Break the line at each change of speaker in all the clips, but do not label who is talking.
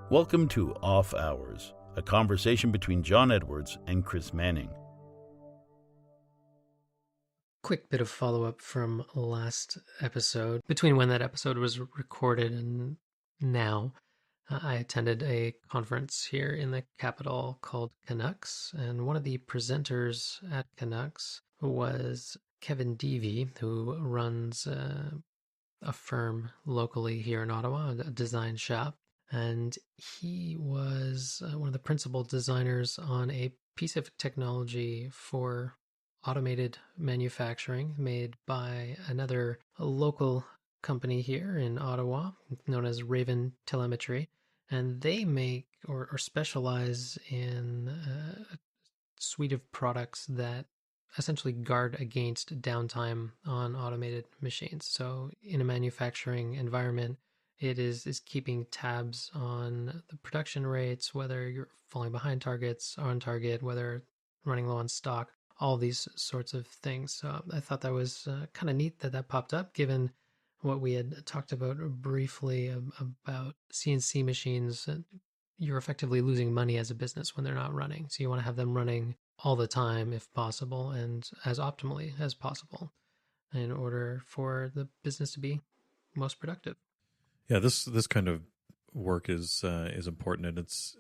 Welcome to Off Hours, a conversation between John Edwards and Chris Manning.
Quick bit of follow-up from last episode. Between when that episode was recorded and now, I attended a conference here in the capital called Canucks, and one of the presenters at Canucks was Kevin Deavy, who runs a firm locally here in Ottawa, a design shop. And he was one of the principal designers on a piece of technology for automated manufacturing made by another local company here in Ottawa known as Raven Telemetry. And they make or specialize in a suite of products that essentially guard against downtime on automated machines. So in a manufacturing environment, it is keeping tabs on the production rates, whether you're falling behind targets, on target, whether running low on stock, all these sorts of things. So I thought that was kind of neat that popped up, given what we had talked about briefly about CNC machines. You're effectively losing money as a business when they're not running. So you want to have them running all the time if possible and as optimally as possible in order for the business to be most productive.
Yeah, this kind of work is important, and it's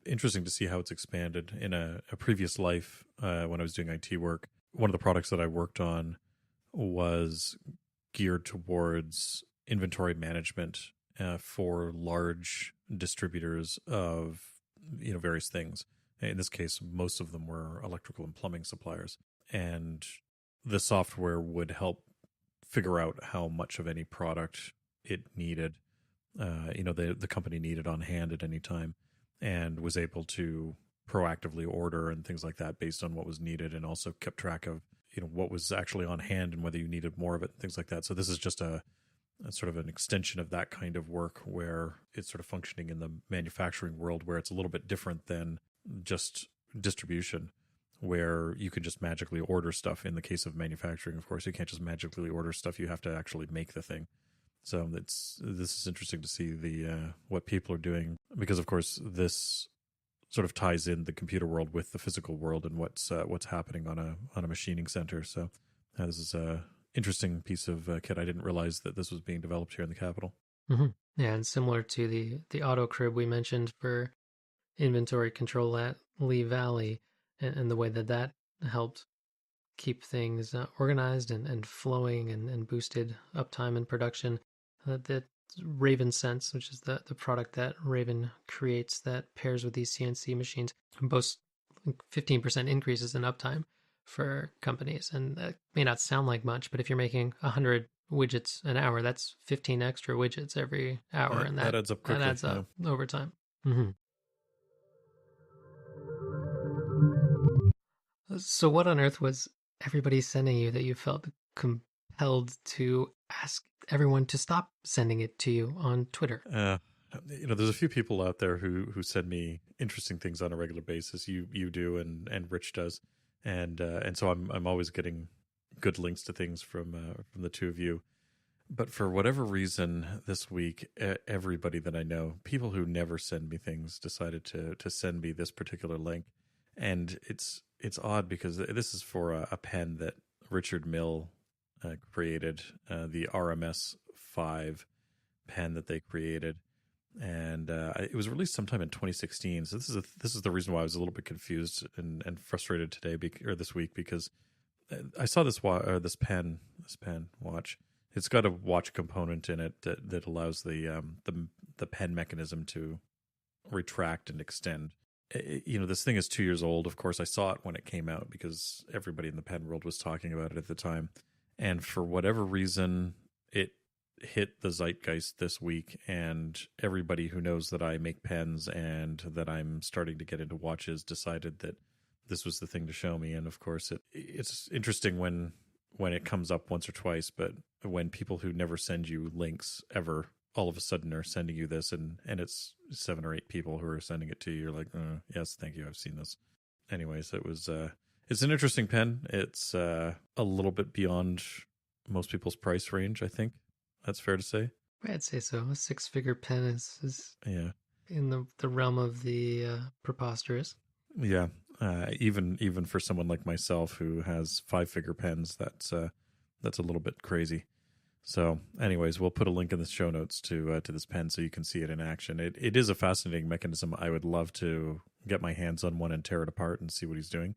interesting to see how it's expanded. In a previous life, when I was doing IT work, one of the products that I worked on was geared towards inventory management for large distributors of various things. In this case, most of them were electrical and plumbing suppliers, and the software would help figure out how much of any product it needed, the company needed on hand at any time, and was able to proactively order and things like that based on what was needed, and also kept track of what was actually on hand and whether you needed more of it, things like that. So this is just a sort of an extension of that kind of work, where it's sort of functioning in the manufacturing world, where it's a little bit different than just distribution, where you can just magically order stuff. In the case of manufacturing, of course, you can't just magically order stuff. You have to actually make the thing. So this is interesting to see the what people are doing, because of course this sort of ties in the computer world with the physical world and what's happening on a machining center. So this is a interesting piece of kit. I didn't realize that this was being developed here in the capital.
Mm-hmm. Yeah, and similar to the auto crib we mentioned for inventory control at Lee Valley, and the way that helped keep things organized and flowing and boosted uptime and production. That Raven Sense, which is the product that Raven creates that pairs with these CNC machines, boasts 15% increases in uptime for companies. And that may not sound like much, but if you're making 100 widgets an hour, that's 15 extra widgets every hour.
Yeah,
and
that adds up quickly.
That adds up over time. Mm-hmm. So what on earth was everybody sending you that you felt compelled to ask everyone to stop sending it to you on Twitter?
There's a few people out there who send me interesting things on a regular basis. You do, and Rich does, and so I'm always getting good links to things from the two of you. But for whatever reason, this week, everybody that I know, people who never send me things, decided to send me this particular link, and it's odd because this is for a pen that Richard Mill created, the RMS 5 pen that they created, and it was released sometime in 2016. So this is the reason why I was a little bit confused and frustrated this week, because I saw this pen watch. It's got a watch component in it that allows the pen mechanism to retract and extend. This thing is 2 years old. Of course, I saw it when it came out because everybody in the pen world was talking about it at the time. And for whatever reason, it hit the zeitgeist this week, and everybody who knows that I make pens and that I'm starting to get into watches decided that this was the thing to show me. And of course, it's interesting when it comes up once or twice, but when people who never send you links ever all of a sudden are sending you this, and it's 7 or 8 people who are sending it to you, you're like, yes, thank you, I've seen this. Anyways, it's an interesting pen. It's a little bit beyond most people's price range, I think. That's fair to say.
I'd say so. A 6-figure pen is
yeah.
in the realm of the preposterous.
Yeah, even for someone like myself who has 5-figure pens, that's a little bit crazy. So, anyways, we'll put a link in the show notes to this pen so you can see it in action. It is a fascinating mechanism. I would love to get my hands on one and tear it apart and see what he's doing.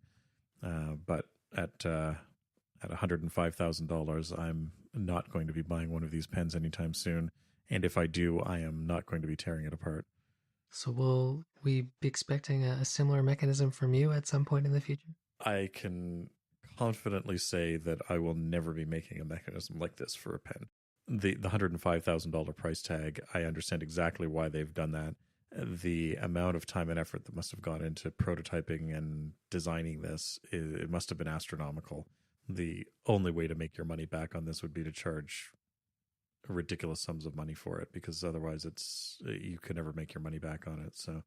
But at $105,000, I'm not going to be buying one of these pens anytime soon. And if I do, I am not going to be tearing it apart.
So will we be expecting a similar mechanism from you at some point in the future?
I can confidently say that I will never be making a mechanism like this for a pen. The $105,000 price tag, I understand exactly why they've done that. The amount of time and effort that must have gone into prototyping and designing this, it must have been astronomical. The only way to make your money back on this would be to charge ridiculous sums of money for it, because otherwise you can never make your money back on it. So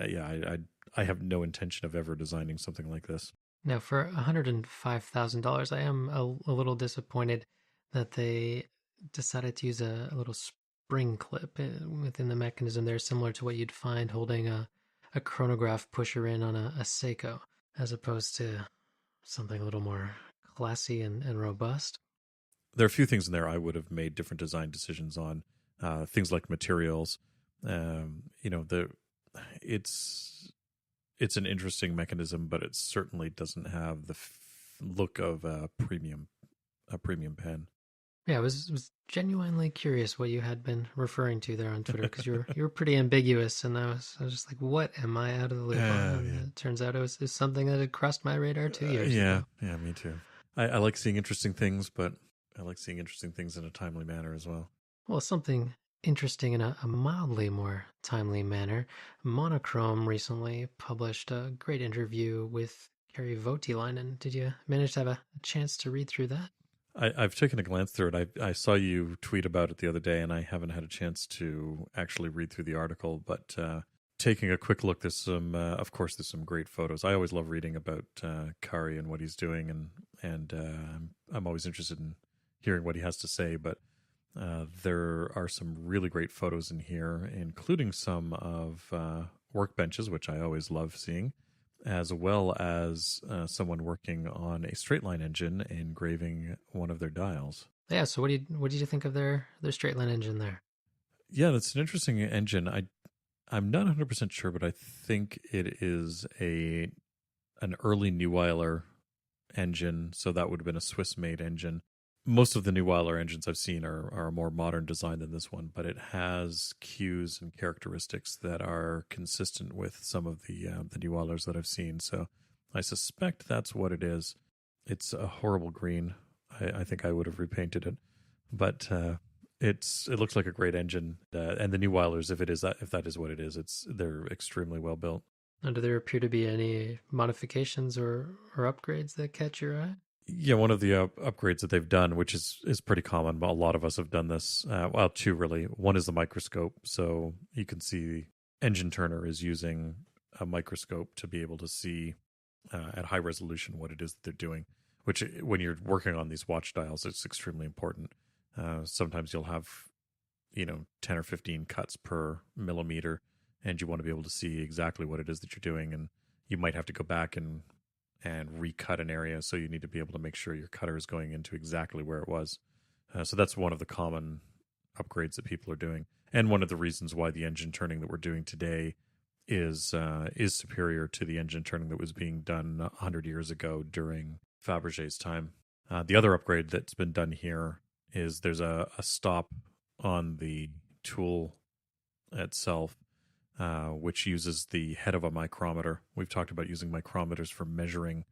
yeah, I have no intention of ever designing something like this.
Now, for $105,000, I am a little disappointed that they decided to use a little spring clip within the mechanism there, similar to what you'd find holding a chronograph pusher in on a Seiko, as opposed to something a little more classy and robust.
There are a few things in there I would have made different design decisions on. Things like materials. It's an interesting mechanism, but it certainly doesn't have the look of a premium pen.
Yeah, I was genuinely curious what you had been referring to there on Twitter, because you were pretty ambiguous, and I was just like, what am I out of the loop on? And it turns out it was something that had crossed my radar 2 years ago.
Yeah, me too. I like seeing interesting things, but I like seeing interesting things in a timely manner as well.
Well, something interesting in a mildly more timely manner. Monochrome recently published a great interview with Kari Voutilainen. Did you manage to have a chance to read through that?
I've taken a glance through it. I saw you tweet about it the other day, and I haven't had a chance to actually read through the article. But taking a quick look, of course, there's some great photos. I always love reading about Kari and what he's doing, and I'm always interested in hearing what he has to say. But there are some really great photos in here, including some of workbenches, which I always love seeing, as well as someone working on a straight line engine engraving one of their dials.
Yeah. So what did you think of their straight line engine there?
Yeah, that's an interesting engine. I'm not 100% sure, but I think it is an early Neuweiler engine, so that would have been a Swiss-made engine. Most of the Neuweiler engines I've seen are a more modern design than this one, but it has cues and characteristics that are consistent with some of the Neuweilers that I've seen. So I suspect that's what it is. It's a horrible green. I think I would have repainted it, but it looks like a great engine. And the Neuweilers, if that is what it is, they're extremely well built.
Now, do there appear to be any modifications or upgrades that catch your eye?
Yeah, one of the upgrades that they've done, which is pretty common, but a lot of us have done this. Well, two really. One is the microscope. So you can see Engine Turner is using a microscope to be able to see at high resolution what it is that they're doing, which when you're working on these watch dials, it's extremely important. Sometimes you'll have, 10 or 15 cuts per millimeter, and you want to be able to see exactly what it is that you're doing. And you might have to go back and recut an area, so you need to be able to make sure your cutter is going into exactly where it was. So that's one of the common upgrades that people are doing, and one of the reasons why the engine turning that we're doing today is superior to the engine turning that was being done 100 years ago during Fabergé's time. The other upgrade that's been done here is there's a stop on the tool itself, which uses the head of a micrometer. We've talked about using micrometers for measuring,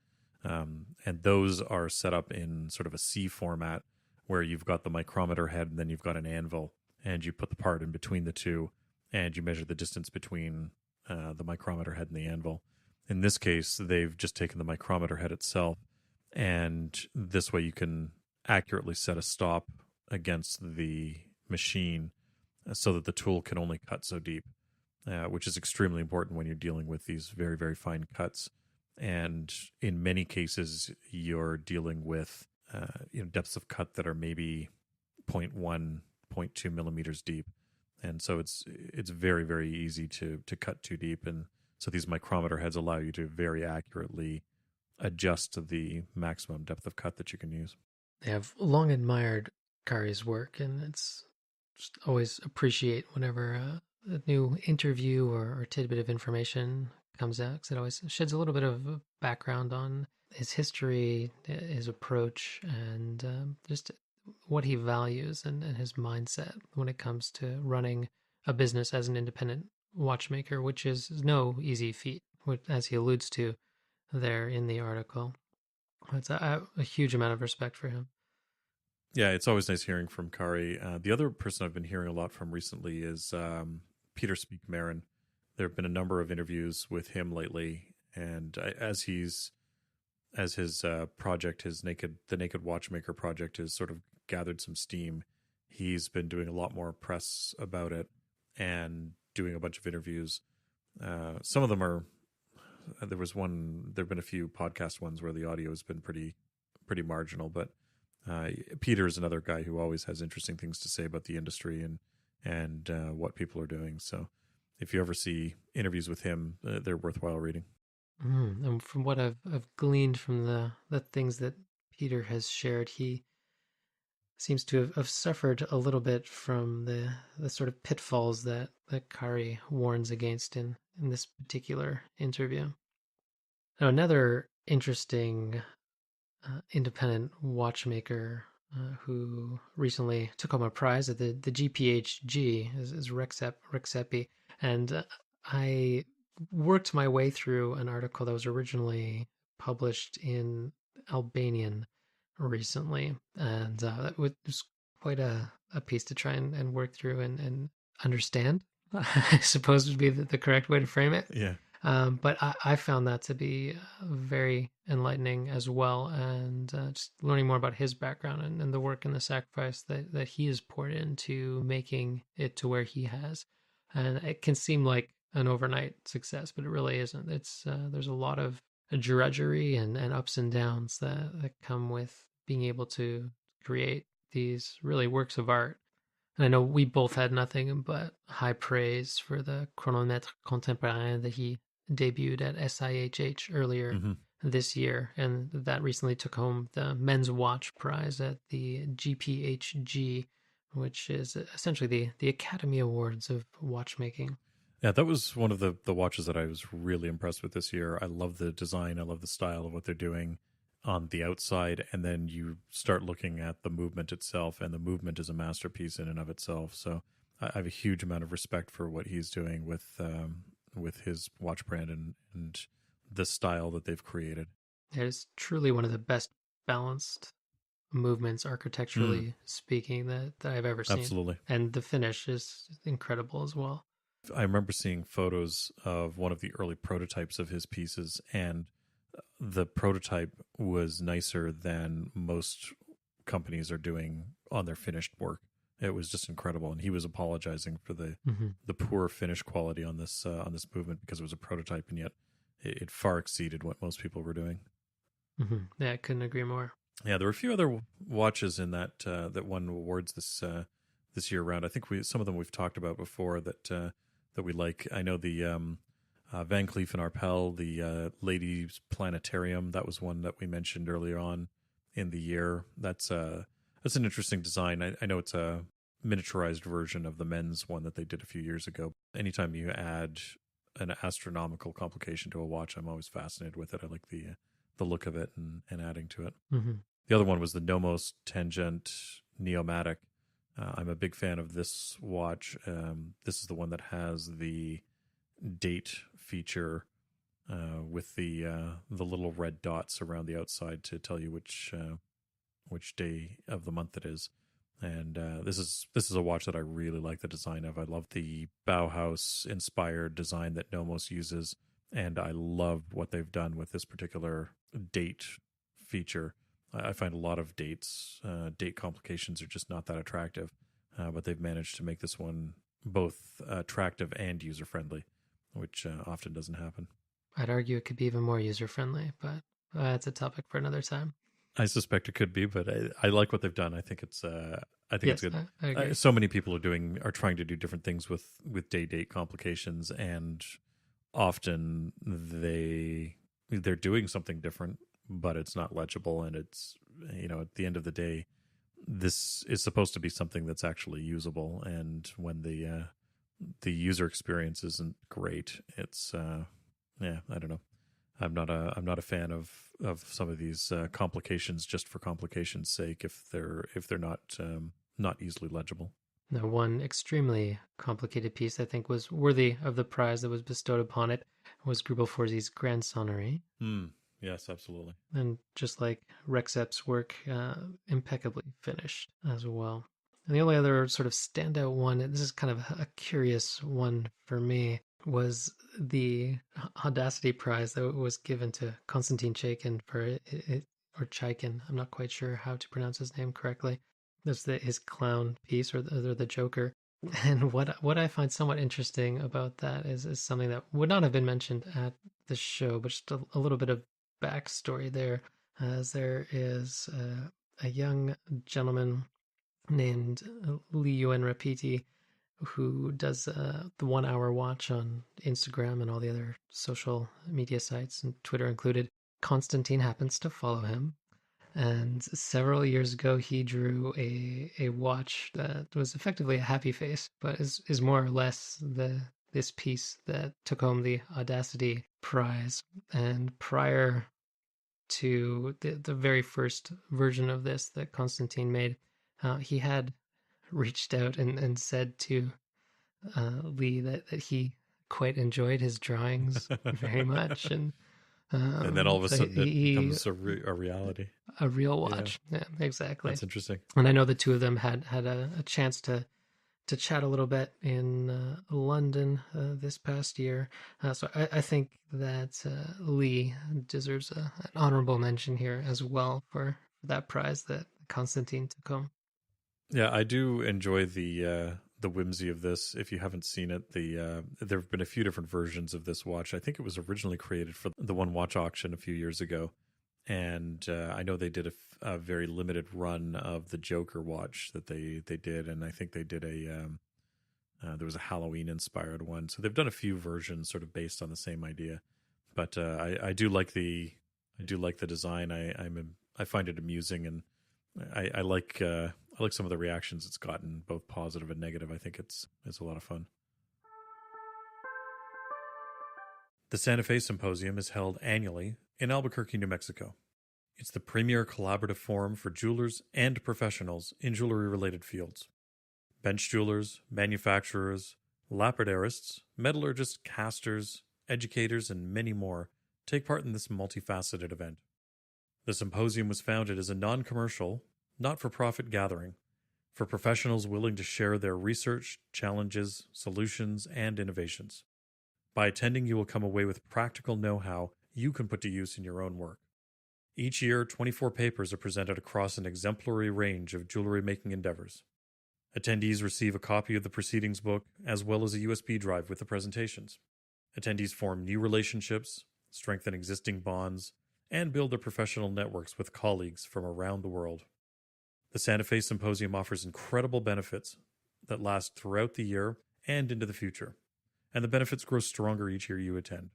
and those are set up in sort of a C format where you've got the micrometer head and then you've got an anvil, and you put the part in between the two, and you measure the distance between the micrometer head and the anvil. In this case, they've just taken the micrometer head itself, and this way you can accurately set a stop against the machine so that the tool can only cut so deep. Which is extremely important when you're dealing with these very, very fine cuts. And in many cases, you're dealing with depths of cut that are maybe 0.1, 0.2 millimeters deep. and so it's very, very easy to cut too deep, and so these micrometer heads allow you to very accurately adjust to the maximum depth of cut that you can use.
I've long admired Kari's work, and it's just always appreciate whenever a new interview or tidbit of information comes out, because it always sheds a little bit of background on his history, his approach, and just what he values and his mindset when it comes to running a business as an independent watchmaker, which is no easy feat, as he alludes to there in the article. It's a huge amount of respect for him.
Yeah, it's always nice hearing from Kari. The other person I've been hearing a lot from recently is Peter Speak Marin. There have been a number of interviews with him lately, and as his project, the Naked Watchmaker project, has sort of gathered some steam, he's been doing a lot more press about it and doing a bunch of interviews. Some of them are there have been a few podcast ones where the audio has been pretty marginal, but Peter is another guy who always has interesting things to say about the industry and what people are doing. So if you ever see interviews with him, they're worthwhile reading.
And from what I've gleaned from the things that Peter has shared, he seems to have suffered a little bit from the sort of pitfalls that Kari warns against in this particular interview. Now, another interesting independent watchmaker who recently took home a prize at the GPHG is Rexepi. And I worked my way through an article that was originally published in Albanian recently. And that was quite a piece to try and work through and understand, I suppose would be the correct way to frame it.
Yeah.
But I found that to be very enlightening as well, and just learning more about his background and the work and the sacrifice that he has poured into making it to where he has. And it can seem like an overnight success, but it really isn't. It's there's a lot of drudgery and ups and downs that come with being able to create these really works of art. And I know we both had nothing but high praise for the chronomètre contemporain that he debuted at SIHH earlier this year, and that recently took home the Men's Watch Prize at the GPHG, which is essentially the Academy Awards of watchmaking.
Yeah, that was one of the watches that I was really impressed with this year. I love the design. I love the style of what they're doing on the outside, and then you start looking at the movement itself, and the movement is a masterpiece in and of itself. So I have a huge amount of respect for what he's doing with his watch brand and the style that they've created.
It is truly one of the best balanced movements architecturally speaking that I've ever seen.
Absolutely.
And the finish is incredible as well.
I remember seeing photos of one of the early prototypes of his pieces, and the prototype was nicer than most companies are doing on their finished work. It was just incredible, and he was apologizing for the poor finish quality on this movement because it was a prototype, and yet it far exceeded what most people were doing.
Yeah, I couldn't agree more.
Yeah, there were a few other watches in that that won awards this year around. I think some of them we've talked about before that we like. I know the Van Cleef and Arpels, the Ladies Planetarium. That was one that we mentioned earlier on in the year. That's an interesting design. I know it's a miniaturized version of the men's one that they did a few years ago. Anytime you add an astronomical complication to a watch, I'm always fascinated with it. I like the look of it and adding to it. The other one was the Nomos Tangent Neomatic. I'm a big fan of this watch. This is the one that has the date feature with the little red dots around the outside to tell you which day of the month it is. And this is a watch that I really like the design of. I love the Bauhaus inspired design that Nomos uses, and I love what they've done with this particular date feature. I find a lot of date complications are just not that attractive, but they've managed to make this one both attractive and user friendly, which often doesn't happen.
I'd argue it could be even more user friendly, but that's a topic for another time.
I suspect it could be, but I like what they've done. I think it's it's
Yes,
good.
I agree.
So many people are trying to do different things with day date complications, and often they're doing something different, but it's not legible, and it's at the end of the day, this is supposed to be something that's actually usable, and when the user experience isn't great, it's I don't know. I'm not a fan of some of these complications just for complication's sake if they're not easily legible.
Now, one extremely complicated piece I think was worthy of the prize that was bestowed upon it was Grubel Forzy's Grand Sonnerie.
Yes, absolutely.
And just like Rexep's work, impeccably finished as well. And the only other sort of standout one, this is kind of a curious one for me, was the Audacity Prize that was given to Konstantin Chaikin for it, or Chaikin. I'm not quite sure how to pronounce his name correctly. That's his clown piece, or the Joker. And what I find somewhat interesting about that is something that would not have been mentioned at the show, but just a little bit of backstory there, as there is a young gentleman named Lee Yuen Rapiti who does the 1 hour watch on Instagram and all the other social media sites, and Twitter included. Constantine happens to follow him. And several years ago, he drew a watch that was effectively a happy face, but is more or less this piece that took home the Audacity Prize. And prior to the very first version of this that Constantine made, he had reached out and said to Lee that he quite enjoyed his drawings very much, and
And then all of a
so
sudden it
he
becomes a reality.
a real
Yeah,
watch. Yeah, exactly.
that's interesting.
And I know the two of them had a chance to chat a little bit in London this past year. So I think that Lee deserves an honorable mention here as well for that prize that Constantine took home.
Yeah, I do enjoy the whimsy of this. If you haven't seen it, there have been a few different versions of this watch. I think it was originally created for the One Watch auction a few years ago, and I know they did a very limited run of the Joker watch that they did, and I think they did there was a Halloween inspired one. So they've done a few versions sort of based on the same idea. But I do like the design. I find it amusing, and I like some of the reactions it's gotten, both positive and negative. I think it's a lot of fun. The Santa Fe Symposium is held annually in Albuquerque, New Mexico. It's the premier collaborative forum for jewelers and professionals in jewelry-related fields. Bench jewelers, manufacturers, lapidarists, metallurgists, casters, educators, and many more take part in this multifaceted event. The symposium was founded as a non-commercial, not-for-profit gathering for professionals willing to share their research, challenges, solutions, and innovations. By attending, you will come away with practical know-how you can put to use in your own work. Each year, 24 papers are presented across an exemplary range of jewelry-making endeavors. Attendees receive a copy of the proceedings book as well as a USB drive with the presentations. Attendees form new relationships, strengthen existing bonds, and build their professional networks with colleagues from around the world. The Santa Fe Symposium offers incredible benefits that last throughout the year and into the future, and the benefits grow stronger each year you attend.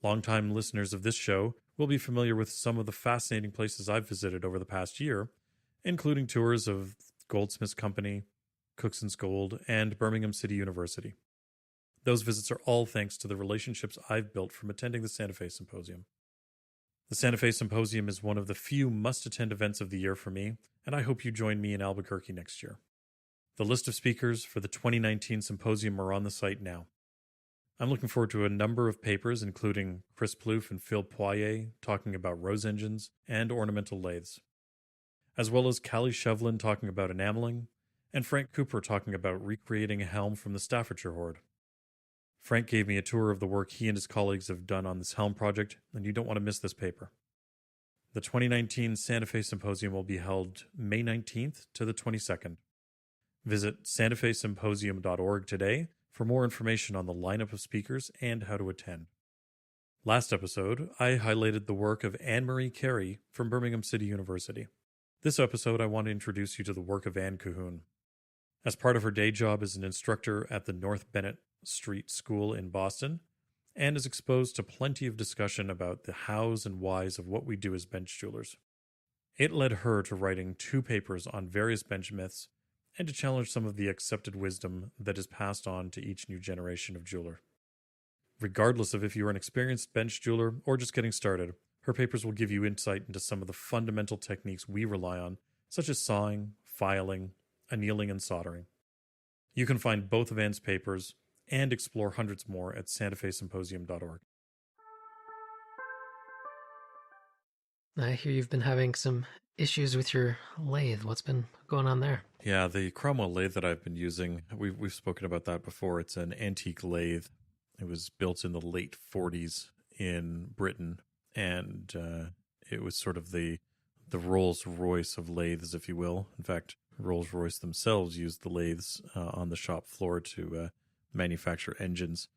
Longtime listeners of this show will be familiar with some of the fascinating places I've visited over the past year, including tours of Goldsmiths Company, Cookson's Gold, and Birmingham City University. Those visits are all thanks to the relationships I've built from attending the Santa Fe Symposium. The Santa Fe Symposium is one of the few must-attend events of the year for me, and I hope you join me in Albuquerque next year. The list of speakers for the 2019 symposium are on the site now. I'm looking forward to a number of papers, including Chris Plouffe and Phil Poirier talking about rose engines and ornamental lathes, as well as Callie Shevlin talking about enameling, and Frank Cooper talking about recreating a helm from the Staffordshire Hoard. Frank gave me a tour of the work he and his colleagues have done on this helm project, and you don't want to miss this paper. The 2019 Santa Fe Symposium will be held May 19th to the 22nd. Visit santafesymposium.org today for more information on the lineup of speakers and how to attend. Last episode, I highlighted the work of Anne-Marie Carey from Birmingham City University. This episode, I want to introduce you to the work of Anne Cahoon. As part of her day job as an instructor at the North Bennett Street School in Boston, Anne is exposed to plenty of discussion about the hows and whys of what we do as bench jewelers. It led her to writing 2 papers on various bench myths and to challenge some of the accepted wisdom that is passed on to each new generation of jeweler. Regardless of if you are an experienced bench jeweler or just getting started, her papers will give you insight into some of the fundamental techniques we rely on, such as sawing, filing, annealing, and soldering. You can find both of Anne's papers and explore hundreds more at santafesymposium.org.
I hear you've been having some issues with your lathe. What's been going on there?
Yeah, the Cromwell lathe that I've been using, we've spoken about that before. It's an antique lathe. It was built in the late 40s in Britain, and it was sort of the Rolls-Royce of lathes, if you will. In fact, Rolls-Royce themselves used the lathes on the shop floor to manufacture engines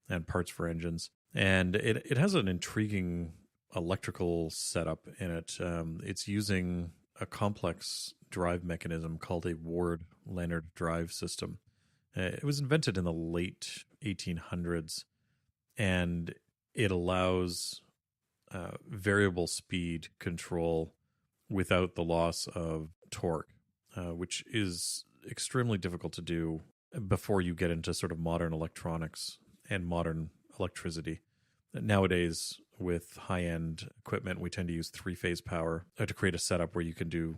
and parts for engines. And it has an intriguing electrical setup in it. It's using a complex drive mechanism called a Ward-Leonard drive system. It was invented in the late 1800s, and it allows variable speed control without the loss of torque, which is extremely difficult to do before you get into sort of modern electronics and modern electricity. Nowadays, with high-end equipment, we tend to use 3-phase power to create a setup where you can do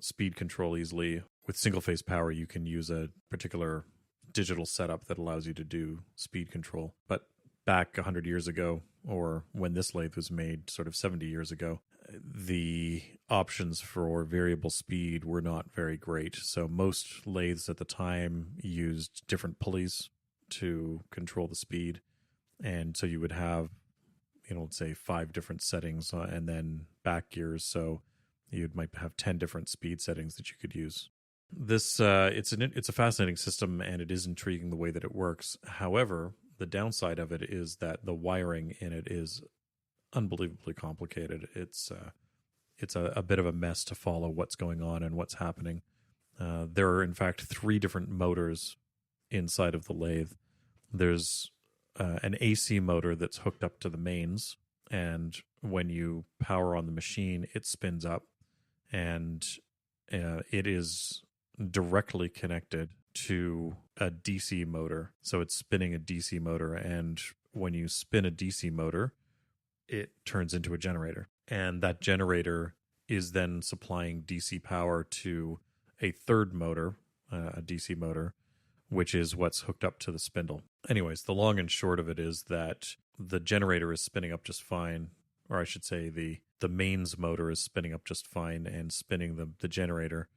speed control easily. With single-phase power, you can use a particular digital setup that allows you to do speed control. But back 100 years ago, or when this lathe was made sort of 70 years ago, the options for variable speed were not very great. So most lathes at the time used different pulleys to control the speed. And so you would have, let's say 5 different settings and then back gears. So you might have 10 different speed settings that you could use. This it's a fascinating system, and it is intriguing the way that it works. However, the downside of it is that the wiring in it is unbelievably complicated. It's a bit of a mess to follow what's going on and what's happening. There are in fact 3 different motors inside of the lathe. There's an AC motor that's hooked up to the mains, and when you power on the machine, it spins up, and it is directly connected to a DC motor. So it's spinning a DC motor, and when you spin a DC motor, it turns into a generator. And that generator is then supplying DC power to a third motor, a DC motor, which is what's hooked up to the spindle. Anyways, the long and short of it is that the generator is spinning up just fine, or I should say the mains motor is spinning up just fine and spinning the generator.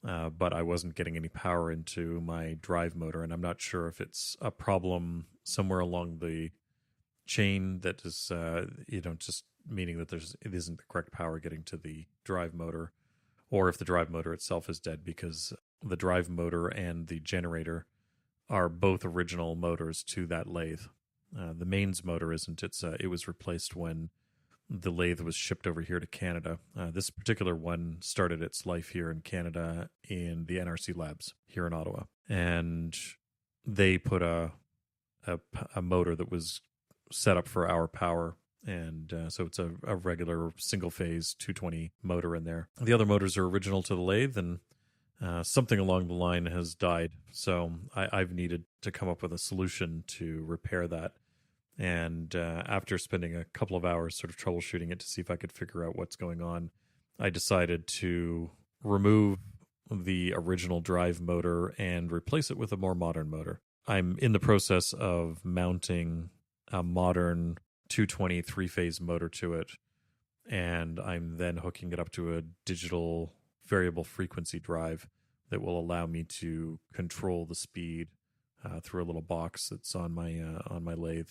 But I wasn't getting any power into my drive motor, and I'm not sure if it's a problem somewhere along the chain that is, just meaning that it isn't the correct power getting to the drive motor, or if the drive motor itself is dead, because the drive motor and the generator are both original motors to that lathe. The mains motor isn't. It was replaced when the lathe was shipped over here to Canada. This particular one started its life here in Canada in the NRC labs here in Ottawa. And they put a motor that was set up for our power. And so it's a regular single-phase 220 motor in there. The other motors are original to the lathe, and something along the line has died. So I've needed to come up with a solution to repair that. And after spending a couple of hours sort of troubleshooting it to see if I could figure out what's going on, I decided to remove the original drive motor and replace it with a more modern motor. I'm in the process of mounting a modern 220 3-phase motor to it, and I'm then hooking it up to a digital variable frequency drive that will allow me to control the speed through a little box that's on my lathe.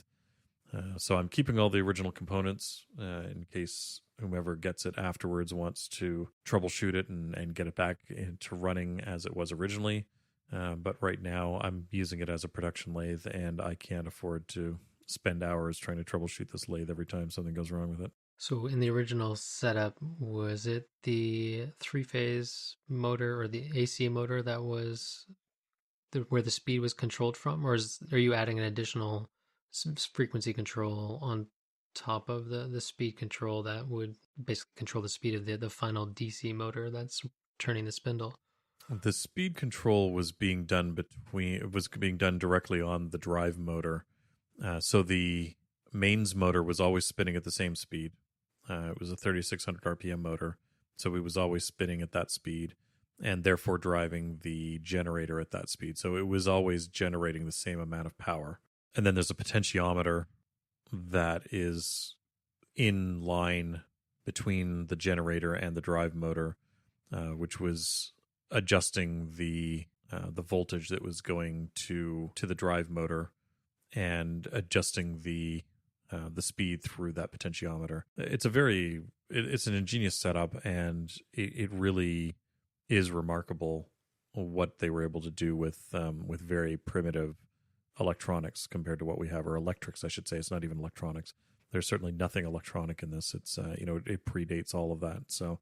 So I'm keeping all the original components in case whomever gets it afterwards wants to troubleshoot it and get it back into running as it was originally. But right now I'm using it as a production lathe, and I can't afford to spend hours trying to troubleshoot this lathe every time something goes wrong with it.
So in the original setup, was it the three-phase motor or the AC motor that was where the speed was controlled from, or are you adding an additional frequency control on top of the speed control that would basically control the speed of the final DC motor that's turning the spindle?
The speed control was being done directly on the drive motor. So the mains motor was always spinning at the same speed. It was a 3600 RPM motor, so it was always spinning at that speed and therefore driving the generator at that speed. So it was always generating the same amount of power. And then there's a potentiometer that is in line between the generator and the drive motor, which was adjusting the voltage that was going to the drive motor and adjusting the speed through that potentiometer. It's an ingenious setup, and it really is remarkable what they were able to do with very primitive electronics compared to what we have, or electrics, I should say. It's not even electronics. There's certainly nothing electronic in this. It's it predates all of that. So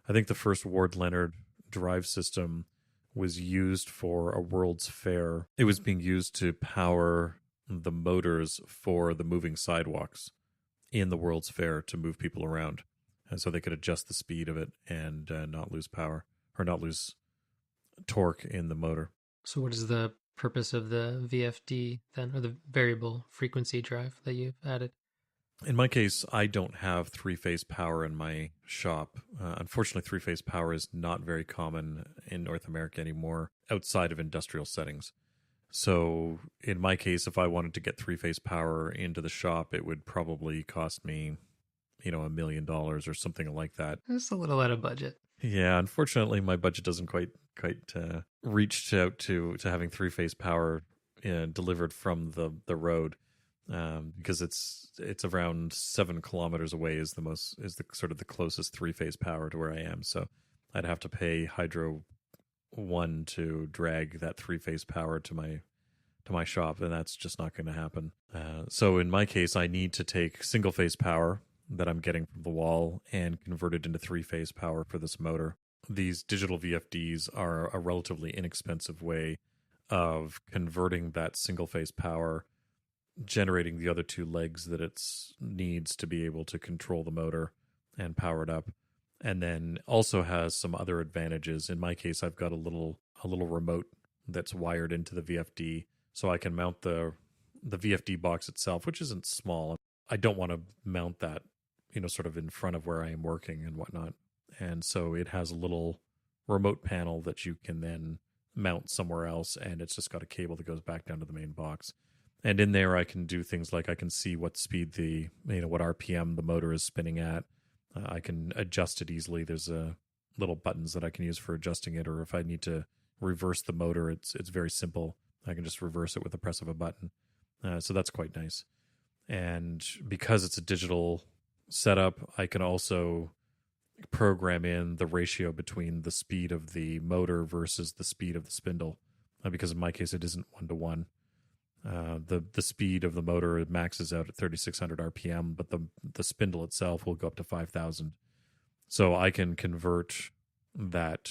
I think the first Ward Leonard drive system was used for a World's Fair. It was being used to power the motors for the moving sidewalks in the World's Fair to move people around, and so they could adjust the speed of it and not lose power or not lose torque in the motor.
So what is the purpose of the VFD then, or the variable frequency drive that you've added?
In my case, I don't have three-phase power in my shop. Unfortunately, three-phase power is not very common in North America anymore outside of industrial settings. So in my case, if I wanted to get three-phase power into the shop, it would probably cost me, $1 million or something like that.
It's a little out of budget.
Yeah, unfortunately, my budget doesn't quite reach out to having three-phase power delivered from the road. Because it's around 7 kilometers away is the sort of the closest three-phase power to where I am. So I'd have to pay Hydro One to drag that three-phase power to my shop, and that's just not going to happen. So in my case, I need to take single-phase power that I'm getting from the wall and convert it into three-phase power for this motor. These digital VFDs are a relatively inexpensive way of converting that single-phase power, generating the other two legs that it needs to be able to control the motor and power it up, and then also has some other advantages. In my case, I've got a little remote that's wired into the VFD, so I can mount the VFD box itself, which isn't small. I don't want to mount that, sort of in front of where I am working and whatnot, and so it has a little remote panel that you can then mount somewhere else, and it's just got a cable that goes back down to the main box. And in there, I can do things like I can see what speed what RPM the motor is spinning at. I can adjust it easily. There's little buttons that I can use for adjusting it, or if I need to reverse the motor, it's very simple. I can just reverse it with the press of a button. So that's quite nice. And because it's a digital setup, I can also program in the ratio between the speed of the motor versus the speed of the spindle, because in my case, it isn't 1-to-1. The speed of the motor maxes out at 3600 RPM, but the spindle itself will go up to 5000. So I can convert that,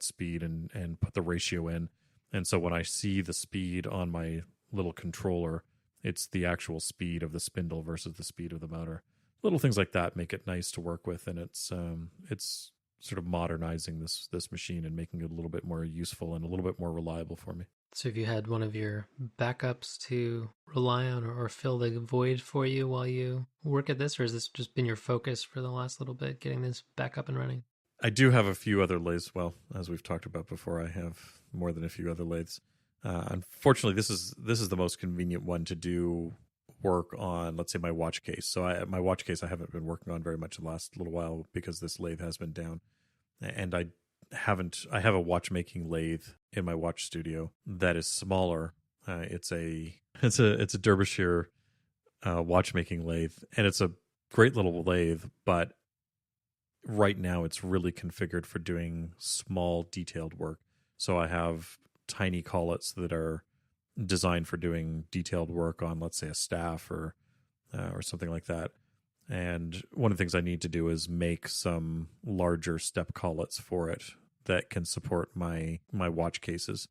speed and put the ratio in. And so when I see the speed on my little controller, it's the actual speed of the spindle versus the speed of the motor. Little things like that make it nice to work with, and it's sort of modernizing this machine and making it a little bit more useful and a little bit more reliable for me.
So have you had one of your backups to rely on or fill the void for you while you work at this, or has this just been your focus for the last little bit, getting this back up and running?
I do have a few other lathes. Well, as we've talked about before, I have more than a few other lathes. Unfortunately, this is the most convenient one to do work on, let's say, my watch case. So my watch case I haven't been working on very much in the last little while because this lathe has been down. And I have a watchmaking lathe in my watch studio that is smaller. It's a Derbyshire watchmaking lathe, and it's a great little lathe, but right now it's really configured for doing small detailed work. So I have tiny collets that are designed for doing detailed work on, let's say, a staff or something like that. And one of the things I need to do is make some larger step collets for it that can support my watch cases.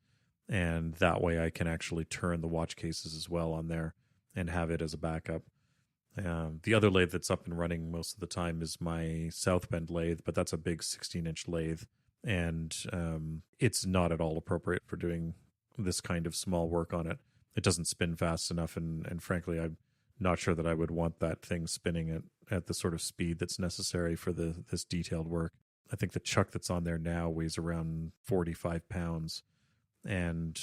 And that way I can actually turn the watch cases as well on there and have it as a backup. The other lathe that's up and running most of the time is my South Bend lathe, but that's a big 16-inch lathe. And it's not at all appropriate for doing this kind of small work on it. It doesn't spin fast enough. And frankly, I'm not sure that I would want that thing spinning at the sort of speed that's necessary for this detailed work. I think the chuck that's on there now weighs around 45 pounds. And,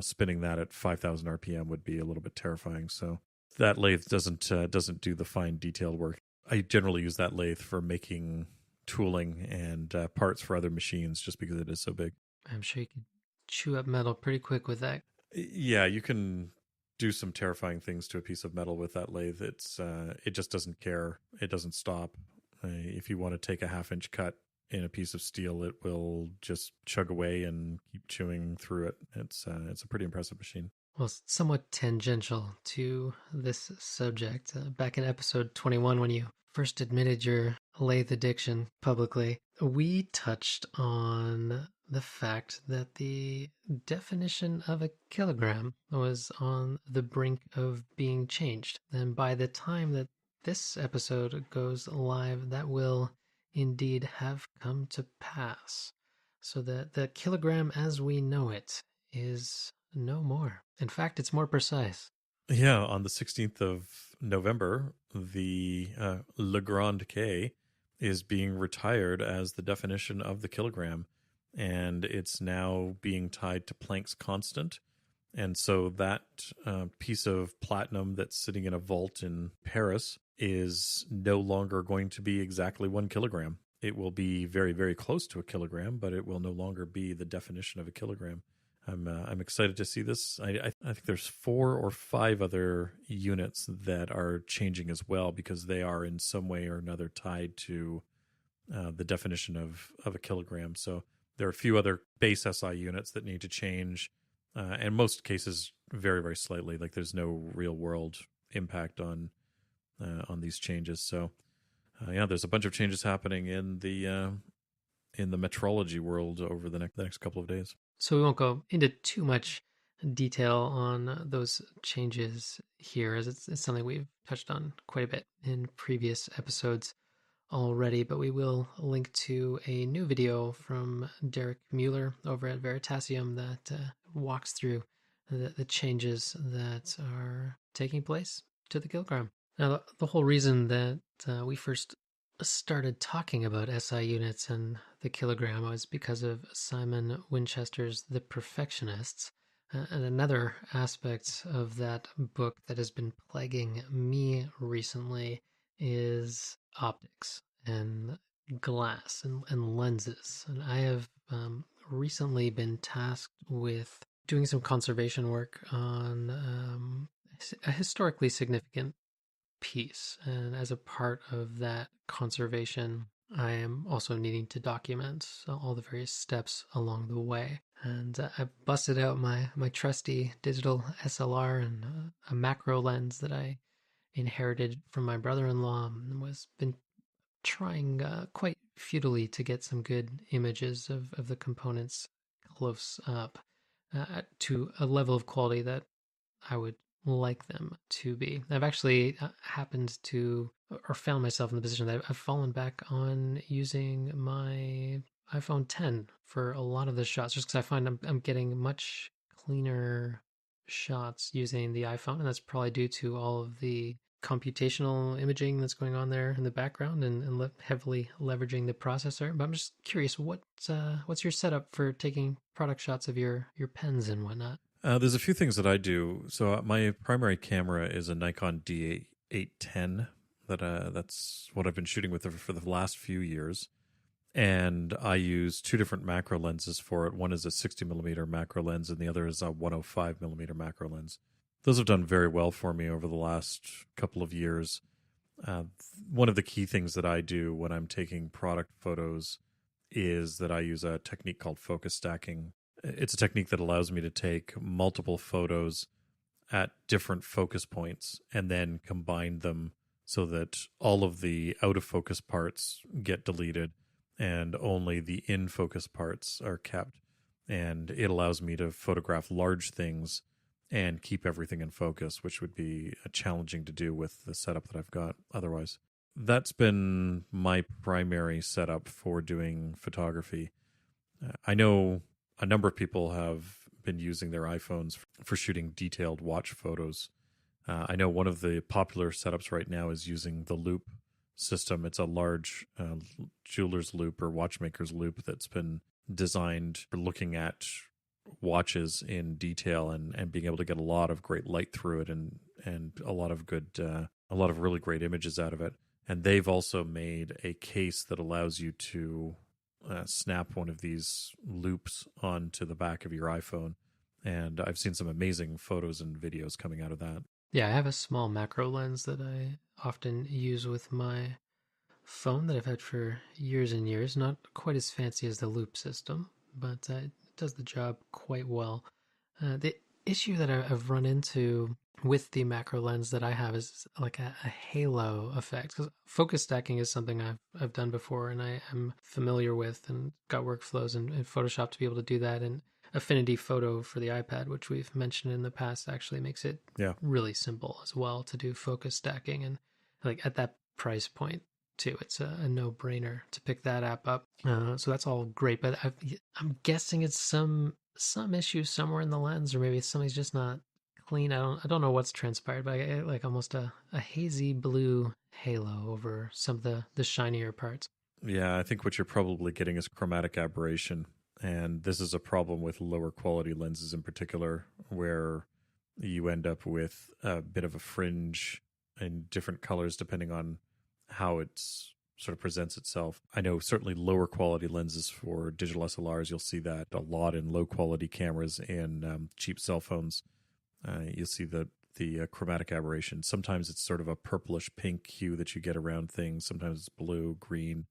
spinning that at 5,000 RPM would be a little bit terrifying. So that lathe doesn't do the fine detailed work. I generally use that lathe for making tooling and parts for other machines just because it is so big.
I'm sure you could chew up metal pretty quick with that.
Yeah, you can do some terrifying things to a piece of metal with that lathe. It just doesn't care. It doesn't stop. If you want to take a 1/2-inch cut in a piece of steel, it will just chug away and keep chewing through it. It's a pretty impressive machine.
Well, somewhat tangential to this subject. Back in episode 21, when you first admitted your lathe addiction publicly, we touched on the fact that the definition of a kilogram was on the brink of being changed. And by the time that this episode goes live, that will indeed have come to pass. So that the kilogram as we know it is no more. In fact, it's more precise.
Yeah, on the 16th of November, the Le Grande K is being retired as the definition of the kilogram, and it's now being tied to Planck's constant. And so that piece of platinum that's sitting in a vault in Paris is no longer going to be exactly 1 kilogram. It will be very, very close to a kilogram, but it will no longer be the definition of a kilogram. I'm excited to see this. I think there's 4 or 5 other units that are changing as well because they are in some way or another tied to the definition of a kilogram. So there are a few other base SI units that need to change, and most cases very, very slightly. Like there's no real world impact on these changes. So there's a bunch of changes happening in the metrology world over the next couple of days.
So we won't go into too much detail on those changes here, as it's something we've touched on quite a bit in previous episodes already, but we will link to a new video from Derek Mueller over at Veritasium that walks through the changes that are taking place to the kilogram. Now, the whole reason that we first started talking about SI units and the kilogram was because of Simon Winchester's The Perfectionists. And another aspect of that book that has been plaguing me recently is optics and glass and lenses. And I have recently been tasked with doing some conservation work on a historically significant piece. And as a part of that conservation, I am also needing to document all the various steps along the way. And I busted out my trusty digital SLR and a macro lens that I inherited from my brother-in-law, and was been trying quite futilely to get some good images of the components close up to a level of quality that I would like them to be. I've actually happened to, or found myself in the position that I've fallen back on using my iPhone 10 for a lot of the shots, just because I find I'm getting much cleaner shots using the iPhone, and that's probably due to all of the computational imaging that's going on there in the background and heavily leveraging the processor. But I'm just curious, what's your setup for taking product shots of your pens and whatnot?
There's a few things that I do. So my primary camera is a Nikon D810. That's what I've been shooting with for the last few years. And I use 2 different macro lenses for it. One is a 60 millimeter macro lens, and the other is a 105 millimeter macro lens. Those have done very well for me over the last couple of years. One of the key things that I do when I'm taking product photos is that I use a technique called focus stacking. it's a technique that allows me to take multiple photos at different focus points and then combine them so that all of the out of focus parts get deleted and only the in focus parts are kept. And it allows me to photograph large things and keep everything in focus, which would be challenging to do with the setup that I've got otherwise. That's been my primary setup for doing photography. I know a number of people have been using their iPhones for shooting detailed watch photos. I know one of the popular setups right now is using the loop system. It's a large jeweler's loop or watchmaker's loop that's been designed for looking at watches in detail and being able to get a lot of great light through it and a lot of really great images out of it. And they've also made a case that allows you to snap one of these loops onto the back of your iPhone. And I've seen some amazing photos and videos coming out of that.
Yeah, I have a small macro lens that I often use with my phone that I've had for years and years. Not quite as fancy as the loop system, but it does the job quite well. The issue that I've run into with the macro lens that I have is like a halo effect. Because focus stacking is something I've done before and I am familiar with and got workflows in Photoshop to be able to do that. And Affinity Photo for the iPad, which we've mentioned in the past, actually makes it really simple as well to do focus stacking. And like at that price point, too, it's a no-brainer to pick that app up. So that's all great, but I'm guessing it's some issue somewhere in the lens, or maybe something's just not clean. I don't know what's transpired, but I get like almost a hazy blue halo over some of the shinier parts.
Yeah, I think what you're probably getting is chromatic aberration. And this is a problem with lower quality lenses in particular, where you end up with a bit of a fringe in different colors depending on how it's sort of presents itself. I know certainly lower quality lenses for digital SLRs, you'll see that a lot in low quality cameras and cheap cell phones. You'll see the chromatic aberration. Sometimes it's sort of a purplish pink hue that you get around things. Sometimes it's blue, green.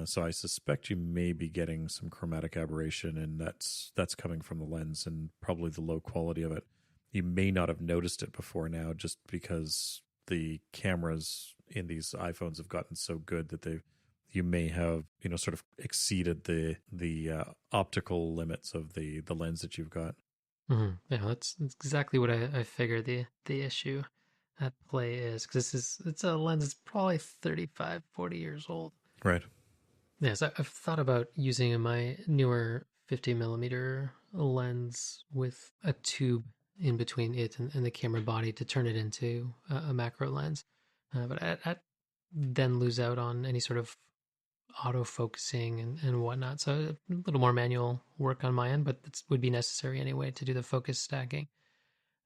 So I suspect you may be getting some chromatic aberration, and that's coming from the lens and probably the low quality of it. You may not have noticed it before now, just because the cameras in these iPhones have gotten so good that you may have sort of exceeded the optical limits of the lens that you've got.
Mm-hmm. Yeah, that's exactly what I figured the issue at play is, because it's a lens that's probably 35, 40 years old.
Right.
Yes, I've thought about using my newer 50 millimeter lens with a tube in between it and the camera body to turn it into a macro lens. But I then lose out on any sort of auto focusing and whatnot. So a little more manual work on my end, but it would be necessary anyway to do the focus stacking.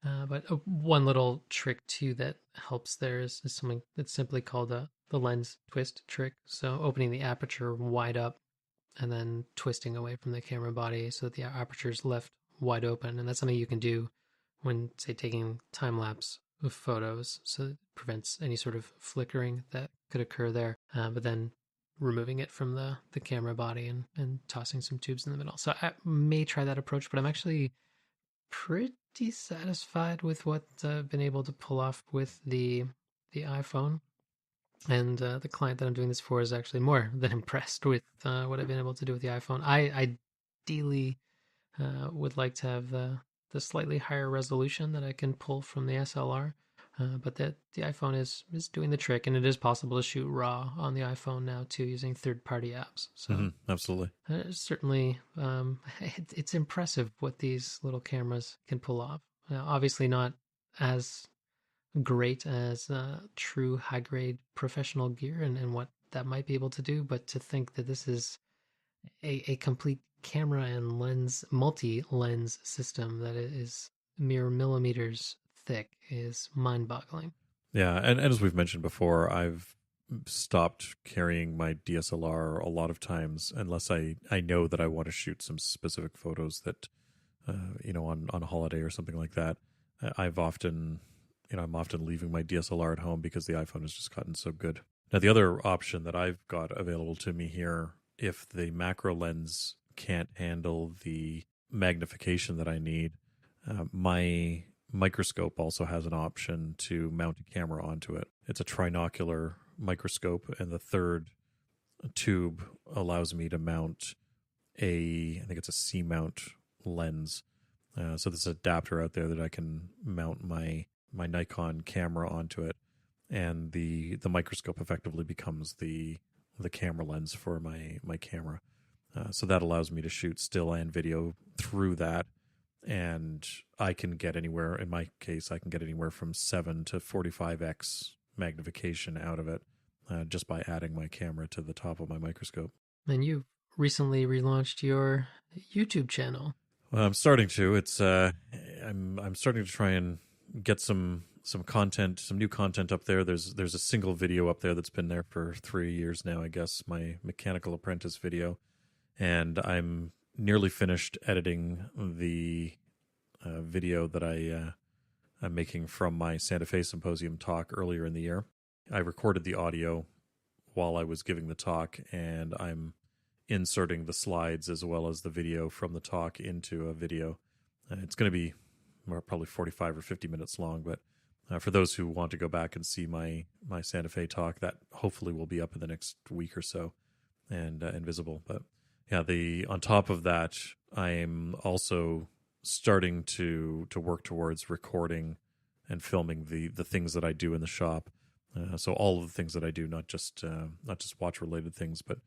But one little trick too that helps there is something that's simply called the lens twist trick. So opening the aperture wide up and then twisting away from the camera body so that the aperture is left wide open. And that's something you can do when, say, taking time lapse of photos, so it prevents any sort of flickering that could occur there. But then removing it from the camera body and tossing some tubes in the middle. So I may try that approach, but I'm actually pretty satisfied with what I've been able to pull off with the iPhone. And the client that I'm doing this for is actually more than impressed with what I've been able to do with the iPhone. I ideally would like to have the slightly higher resolution that I can pull from the SLR. But the iPhone is doing the trick, and it is possible to shoot RAW on the iPhone now too using third-party apps. So
absolutely,
certainly, it's impressive what these little cameras can pull off. Obviously, not as great as true high-grade professional gear and what that might be able to do, but to think that this is a complete camera and lens, multi-lens system that is mere millimeters thick is mind-boggling.
Yeah, and as we've mentioned before, I've stopped carrying my DSLR a lot of times unless I know that I want to shoot some specific photos that, on a holiday or something like that. I'm often leaving my DSLR at home because the iPhone has just gotten so good. Now, the other option that I've got available to me here, if the macro lens can't handle the magnification that I need, my microscope also has an option to mount a camera onto it. It's a trinocular microscope, and the third tube allows me to mount I think it's a C-mount lens. So there's an adapter out there that I can mount my Nikon camera onto it, and the microscope effectively becomes the camera lens for my camera. So that allows me to shoot still and video through that, and I can get anywhere. In my case, I can get anywhere from 7 to 45x magnification out of it, just by adding my camera to the top of my microscope.
And you recently relaunched your YouTube channel.
Well, I'm starting to. It's I'm starting to try and get some content, some new content up there. There's a single video up there that's been there for 3 years now, I guess, my mechanical apprentice video, and I'm nearly finished editing the video that I'm making from my Santa Fe Symposium talk earlier in the year. I recorded the audio while I was giving the talk, and I'm inserting the slides as well as the video from the talk into a video. It's going to be probably 45 or 50 minutes long, but for those who want to go back and see my Santa Fe talk, that hopefully will be up in the next week or so and visible. But yeah, on top of that, I'm also starting to work towards recording and filming the things that I do in the shop. So all of the things that I do, not just watch related things, but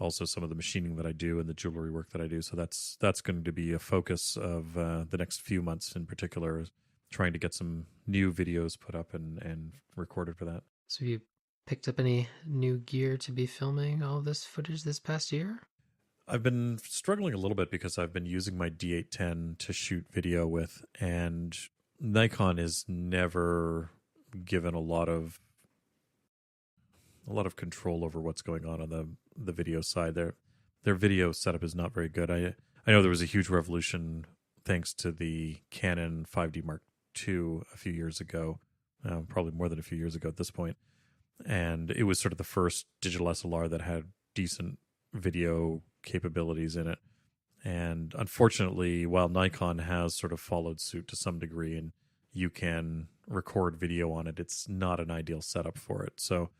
also some of the machining that I do and the jewelry work that I do. So that's going to be a focus of the next few months in particular, is trying to get some new videos put up and recorded for that.
So you picked up any new gear to be filming all this footage this past year?
I've been struggling a little bit because I've been using my D810 to shoot video with, and Nikon is never given a lot of control over what's going on the video side. Their video setup is not very good. I know there was a huge revolution thanks to the Canon 5D Mark II a few years ago, probably more than a few years ago at this point, and it was sort of the first digital SLR that had decent video capabilities in it. And unfortunately, while Nikon has sort of followed suit to some degree and you can record video on it, it's not an ideal setup for it. So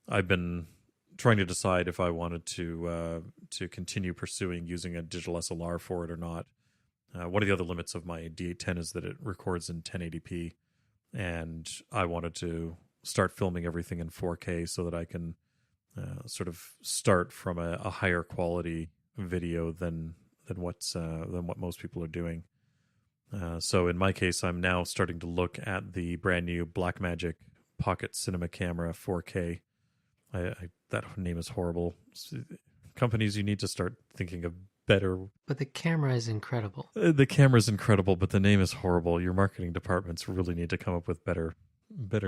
I've been trying to decide if I wanted to continue pursuing using a digital SLR for it or not. One of the other limits of my D810 is that it records in 1080p, and I wanted to start filming everything in 4K so that I can sort of start from a higher quality video than what most people are doing. So in my case, I'm now starting to look at the brand new Blackmagic Pocket Cinema Camera 4K. That name is horrible. Companies, you need to start thinking of better.
But the camera is incredible.
The camera is incredible, but the name is horrible. Your marketing departments really need to come up with better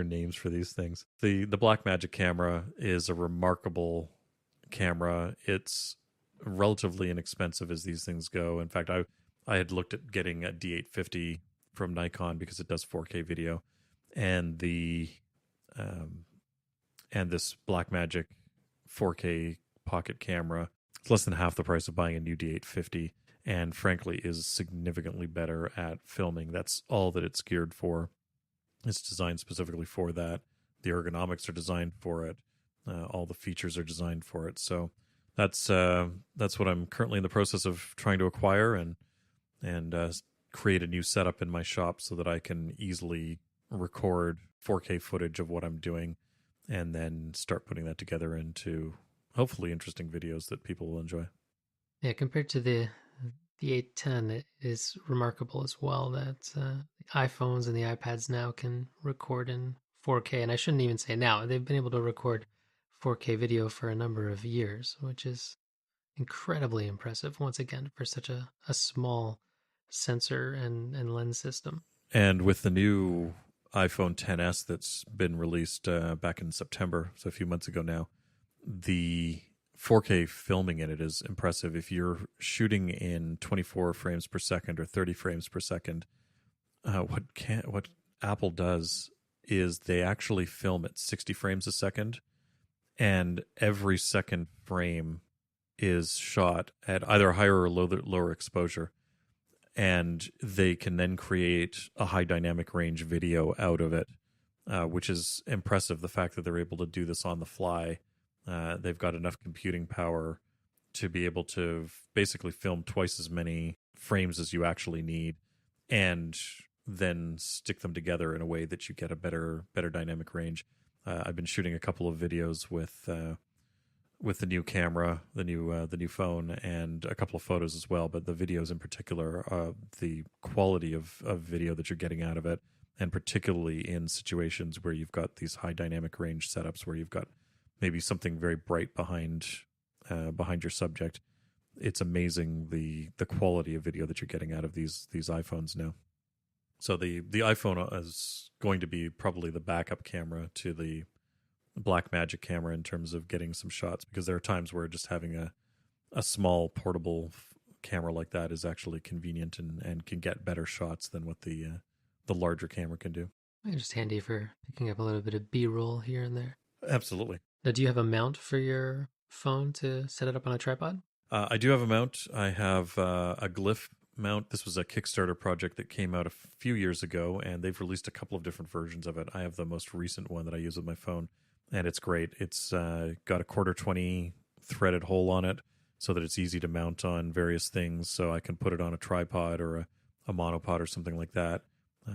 names for these things. The Blackmagic camera is a remarkable camera. It's relatively inexpensive as these things go. In fact, I had looked at getting a D850 from Nikon because it does 4K video, and this Blackmagic 4K pocket camera, it's less than half the price of buying a new D850, and frankly is significantly better at filming. That's all that it's geared for. It's designed specifically for that. The ergonomics are designed for it. All the features are designed for it. So that's what I'm currently in the process of trying to acquire and create a new setup in my shop so that I can easily record 4K footage of what I'm doing and then start putting that together into hopefully interesting videos that people will enjoy.
Yeah, compared to the 810, it is remarkable as well that the iPhones and the iPads now can record in 4K. And I shouldn't even say now. They've been able to record 4K video for a number of years, which is incredibly impressive, once again, for such a small sensor and lens system.
And with the new iPhone XS that's been released back in September, so a few months ago now, the 4K filming in it is impressive. If you're shooting in 24 frames per second or 30 frames per second, what Apple does is they actually film at 60 frames a second, and every second frame is shot at either higher or lower exposure. and they can then create a high dynamic range video out of it, which is impressive. The fact that they're able to do this on the fly, they've got enough computing power to be able to basically film twice as many frames as you actually need, and then stick them together in a way that you get a better dynamic range. I've been shooting a couple of videos with the new camera, the new phone, and a couple of photos as well. But the videos in particular, the quality of video that you're getting out of it, and particularly in situations where you've got these high dynamic range setups, where you've got maybe something very bright behind your subject, it's amazing the quality of video that you're getting out of these iPhones now. So the iPhone is going to be probably the backup camera to the Blackmagic camera in terms of getting some shots, because there are times where just having a small portable camera like that is actually convenient and can get better shots than what the larger camera can do.
It's just handy for picking up a little bit of B-roll here and there.
Absolutely.
Now, do you have a mount for your phone to set it up on a tripod?
I do have a mount. I have a Glyph mount. This was a Kickstarter project that came out a few years ago, and they've released a couple of different versions of it. I have the most recent one that I use with my phone, and it's great. It's got a 1/4-20 threaded hole on it so that it's easy to mount on various things. So I can put it on a tripod or a monopod or something like that.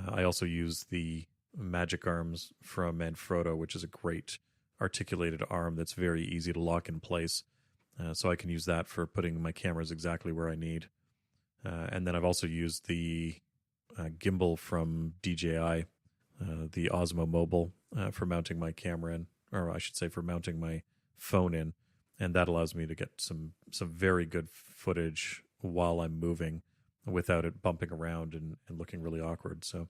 I also use the Magic Arms from Manfrotto, which is a great articulated arm that's very easy to lock in place. So I can use that for putting my cameras exactly where I need. And then I've also used the gimbal from DJI, the Osmo Mobile, for mounting my camera in, or I should say for mounting my phone in. And that allows me to get some very good footage while I'm moving without it bumping around and looking really awkward. So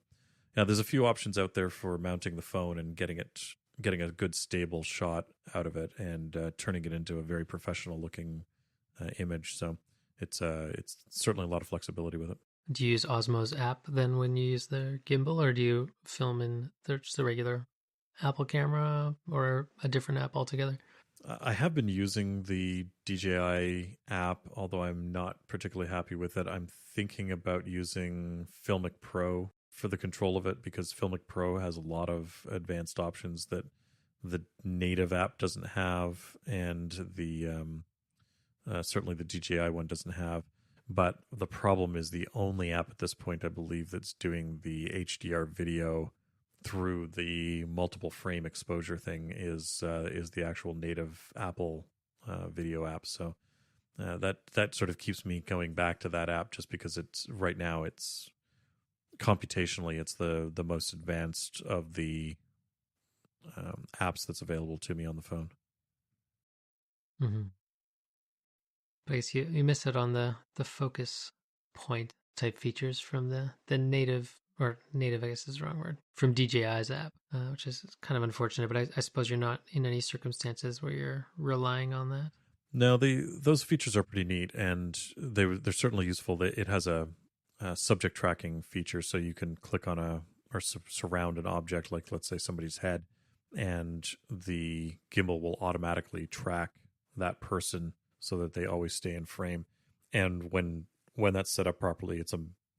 yeah, there's a few options out there for mounting the phone and getting a good stable shot out of it and turning it into a very professional looking image. So it's certainly a lot of flexibility with it.
Do you use Osmo's app then when you use the gimbal, or do you film in just the regular Apple camera or a different app altogether?
I have been using the DJI app, although I'm not particularly happy with it. I'm thinking about using Filmic Pro for the control of it, because Filmic Pro has a lot of advanced options that the native app doesn't have, and the certainly the DJI one doesn't have. But the problem is the only app at this point, I believe, that's doing the HDR video through the multiple frame exposure thing is the actual native Apple video app. So that sort of keeps me going back to that app, just because it's right now it's computationally it's the most advanced of the apps that's available to me on the phone.
Mm-hmm. But I guess you miss it on the focus point type features from the native, or native I guess is the wrong word, from DJI's app, which is kind of unfortunate, but I suppose you're not in any circumstances where you're relying on that.
No, those features are pretty neat, and they're certainly useful. It has a subject tracking feature, so you can click on or surround an object, like let's say somebody's head, and the gimbal will automatically track that person so that they always stay in frame. And when that's set up properly, it's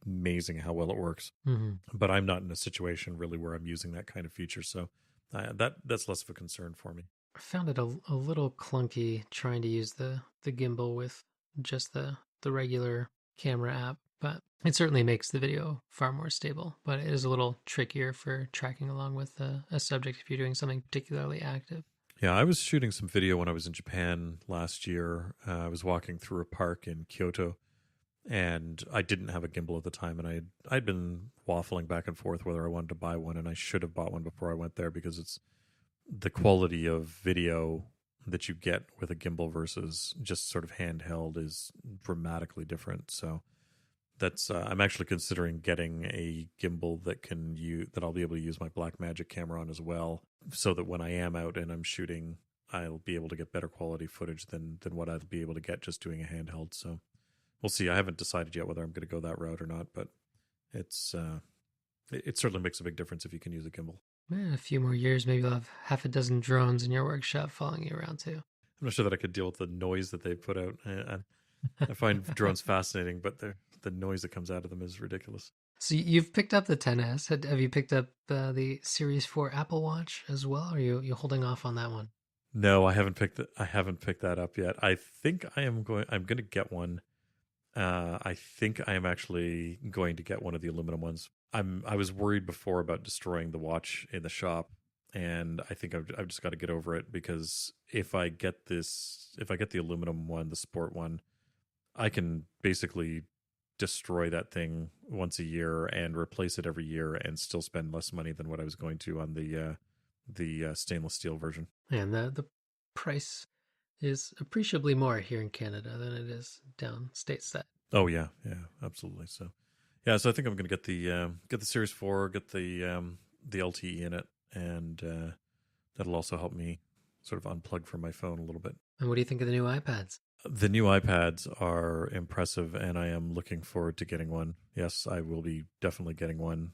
amazing how well it works.
Mm-hmm.
But I'm not in a situation really where I'm using that kind of feature, so that's less of a concern for me.
I found it a little clunky trying to use the gimbal with just the regular camera app, but it certainly makes the video far more stable. But it is a little trickier for tracking along with a subject if you're doing something particularly active.
Yeah, I was shooting some video when I was in Japan last year. I was walking through a park in Kyoto, and I didn't have a gimbal at the time, and I'd been waffling back and forth whether I wanted to buy one, and I should have bought one before I went there, because it's the quality of video that you get with a gimbal versus just sort of handheld is dramatically different. So that's I'm actually considering getting a gimbal that I'll be able to use my Blackmagic camera on as well, so that when I am out and I'm shooting, I'll be able to get better quality footage than what I'd be able to get just doing a handheld. So we'll see. I haven't decided yet whether I'm going to go that route or not, but it certainly makes a big difference if you can use a gimbal.
In a few more years, maybe you'll have half a dozen drones in your workshop following you around too.
I'm not sure that I could deal with the noise that they put out. I find drones fascinating, but the noise that comes out of them is ridiculous.
So you've picked up the 10s. Have you picked up the Series 4 Apple Watch as well? Or are you holding off on that one?
No, I haven't picked that up yet. I think I'm going to get one. I think I am actually going to get one of the aluminum ones. I was worried before about destroying the watch in the shop, and I think I've just got to get over it, because if I get the aluminum one, the sport one, I can basically destroy that thing once a year and replace it every year and still spend less money than what I was going to on the stainless steel version.
And the price is appreciably more here in Canada than it is down stateside.
Oh yeah, absolutely. So yeah, so I think I'm going to get the Series 4, get the LTE in it, and that'll also help me sort of unplug from my phone a little bit.
And what do you think of the new iPads?
The new iPads are impressive, and I am looking forward to getting one. Yes, I will be definitely getting one.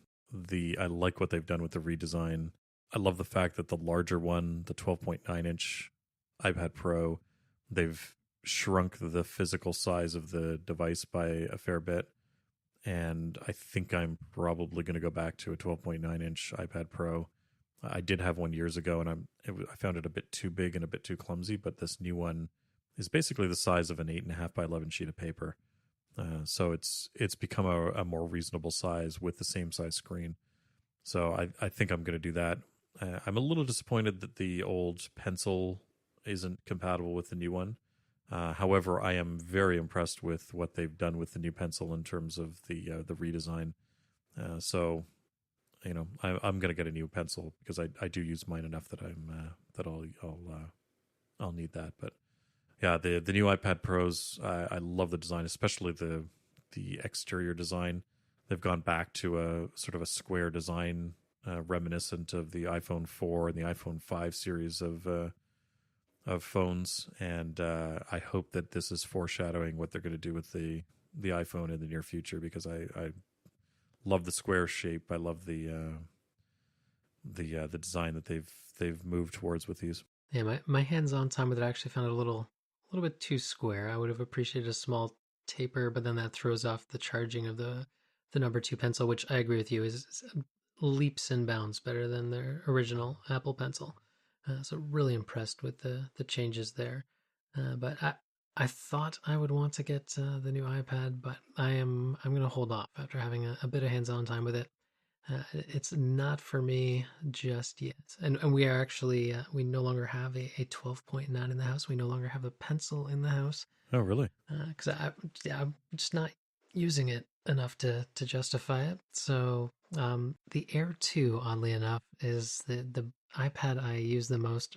I like what they've done with the redesign. I love the fact that the larger one, the 12.9-inch iPad Pro, they've shrunk the physical size of the device by a fair bit. And I think I'm probably going to go back to a 12.9-inch iPad Pro. I did have one years ago, and I found it a bit too big and a bit too clumsy, but this new one is basically the size of an 8.5 by 11 sheet of paper. So it's become a more reasonable size with the same size screen. So I think I'm going to do that. I'm a little disappointed that the old pencil isn't compatible with the new one. However, I am very impressed with what they've done with the new pencil in terms of the redesign. So, I'm going to get a new pencil, because I do use mine enough that I'll need that. But yeah, the new iPad Pros, I love the design, especially the exterior design. They've gone back to a sort of a square design, reminiscent of the iPhone 4 and the iPhone 5 series of phones, and I hope that this is foreshadowing what they're going to do with the iPhone in the near future, because I love the square shape. I love the design that they've moved towards with these.
Yeah, my hands-on time with it, I actually found it a little bit too square. I would have appreciated a small taper, but then that throws off the charging of the number 2 pencil, which I agree with you is leaps and bounds better than their original Apple Pencil. So really impressed with the changes there. But I thought I would want to get the new iPad, but I'm going to hold off after having a bit of hands-on time with it. It's not for me just yet. And we are actually, we no longer have a 12.9 in the house. We no longer have a pencil in the house.
Oh, really?
Because I'm just not using it enough to justify it. So the Air 2, oddly enough, is the iPad I use the most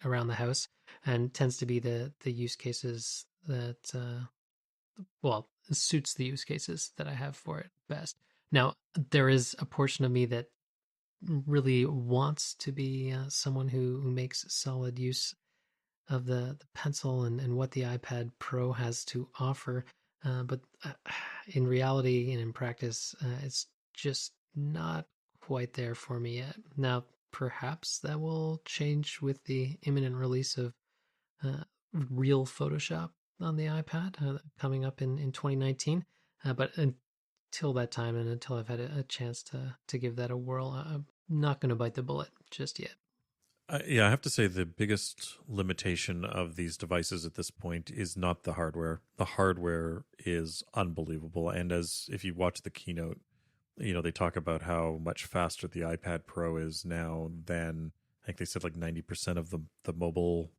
around the house, and tends to be the use cases that, suits the use cases that I have for it best. Now, there is a portion of me that really wants to be someone who makes solid use of the pencil and what the iPad Pro has to offer. But in reality and in practice, it's just not quite there for me yet. Now, perhaps that will change with the imminent release of real Photoshop on the iPad coming up in 2019. But until that time, and until I've had a chance to give that a whirl, I'm not going to bite the bullet just yet.
Yeah, I have to say the biggest limitation of these devices at this point is not the hardware. The hardware is unbelievable, and if you watch the keynote, they talk about how much faster the iPad Pro is now than, I think they said, like 90% of the mobile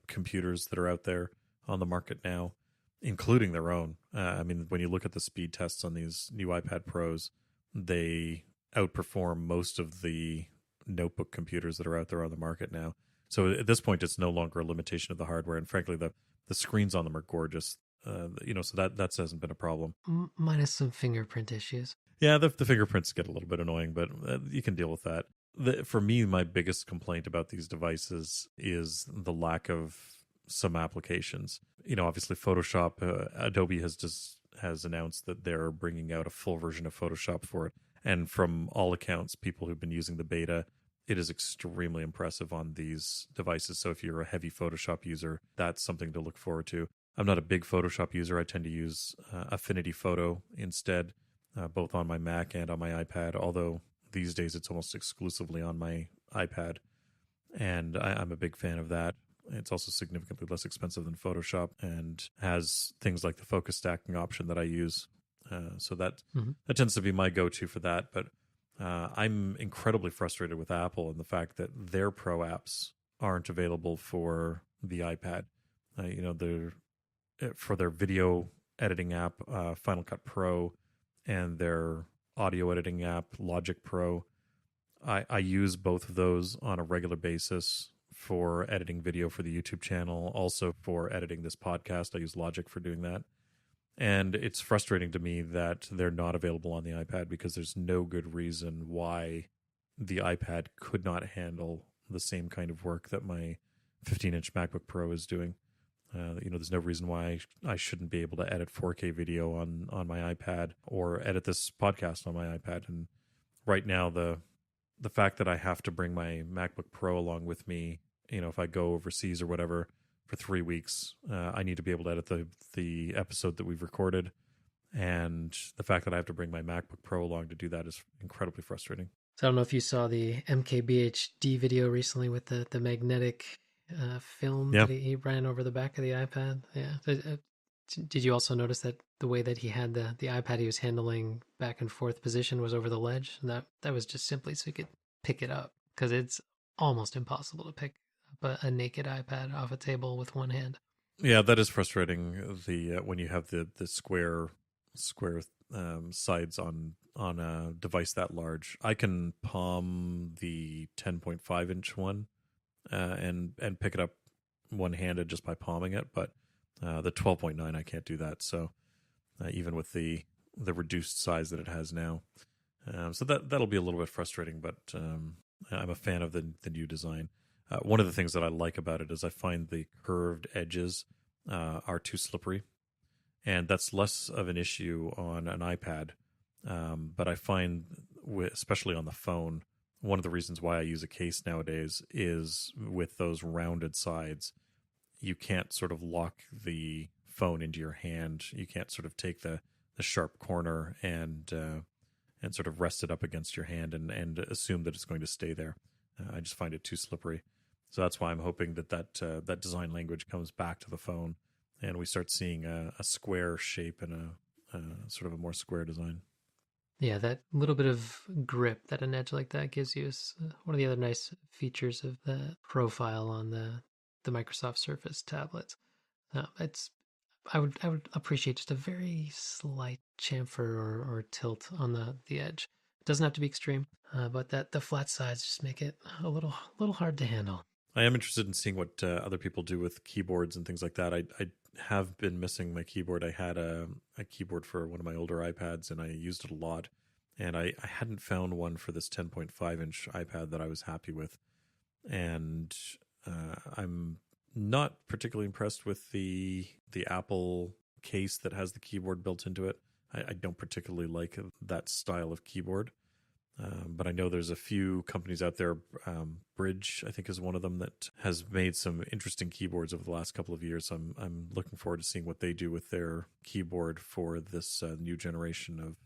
computers that are out there on the market now, including their own. I mean, when you look at the speed tests on these new iPad Pros, they outperform most of the notebook computers that are out there on the market now. So at this point, it's no longer a limitation of the hardware, and frankly, the screens on them are gorgeous. So that hasn't been a problem.
Minus some fingerprint issues.
Yeah, the fingerprints get a little bit annoying, but you can deal with that. For me, my biggest complaint about these devices is the lack of some applications. Obviously, Photoshop, Adobe has announced that they're bringing out a full version of Photoshop for it. And from all accounts, people who've been using the beta, it is extremely impressive on these devices. So if you're a heavy Photoshop user, that's something to look forward to. I'm not a big Photoshop user. I tend to use Affinity Photo instead, both on my Mac and on my iPad, although these days it's almost exclusively on my iPad. And I'm a big fan of that. It's also significantly less expensive than Photoshop and has things like the focus stacking option that I use. So that tends to be my go-to for that. But I'm incredibly frustrated with Apple and the fact that their pro apps aren't available for the iPad. For their video editing app, Final Cut Pro, and their audio editing app, Logic Pro. I use both of those on a regular basis for editing video for the YouTube channel, also for editing this podcast. I use Logic for doing that. And it's frustrating to me that they're not available on the iPad because there's no good reason why the iPad could not handle the same kind of work that my 15-inch MacBook Pro is doing. There's no reason why I shouldn't be able to edit 4K video on my iPad or edit this podcast on my iPad. And right now, the fact that I have to bring my MacBook Pro along with me, if I go overseas or whatever for 3 weeks, I need to be able to edit the episode that we've recorded. And the fact that I have to bring my MacBook Pro along to do that is incredibly frustrating.
So I don't know if you saw the MKBHD video recently with the magnetic film that he ran over the back of the iPad. Yeah. Did you also notice that the way that he had the iPad he was handling back and forth position was over the ledge? And that was just simply so he could pick it up, because it's almost impossible to pick up a naked iPad off a table with one hand.
Yeah, that is frustrating. When you have the square sides on a device that large. I can palm the 10.5 inch one and pick it up one handed just by palming it, but the 12.9 I can't do that. So even with the reduced size that it has now, so that'll be a little bit frustrating. But I'm a fan of the new design. One of the things that I like about it is I find the curved edges are too slippery, and that's less of an issue on an iPad. But I find, especially on the phone, one of the reasons why I use a case nowadays is with those rounded sides. You can't sort of lock the phone into your hand. You can't sort of take the sharp corner and sort of rest it up against your hand and assume that it's going to stay there. I just find it too slippery. So that's why I'm hoping that design language comes back to the phone and we start seeing a square shape and a sort of a more square design.
Yeah, that little bit of grip that an edge like that gives you is one of the other nice features of the profile on the Microsoft Surface tablets. I would appreciate just a very slight chamfer or tilt on the edge. It doesn't have to be extreme, but the flat sides just make it a little hard to handle.
I am interested in seeing what other people do with keyboards and things like that. I have been missing my keyboard. I had a keyboard for one of my older iPads, and I used it a lot. And I hadn't found one for this 10.5-inch iPad that I was happy with. And I'm not particularly impressed with the Apple case that has the keyboard built into it. I don't particularly like that style of keyboard. But I know there's a few companies out there, Bridge, I think, is one of them, that has made some interesting keyboards over the last couple of years. I'm looking forward to seeing what they do with their keyboard for this new generation of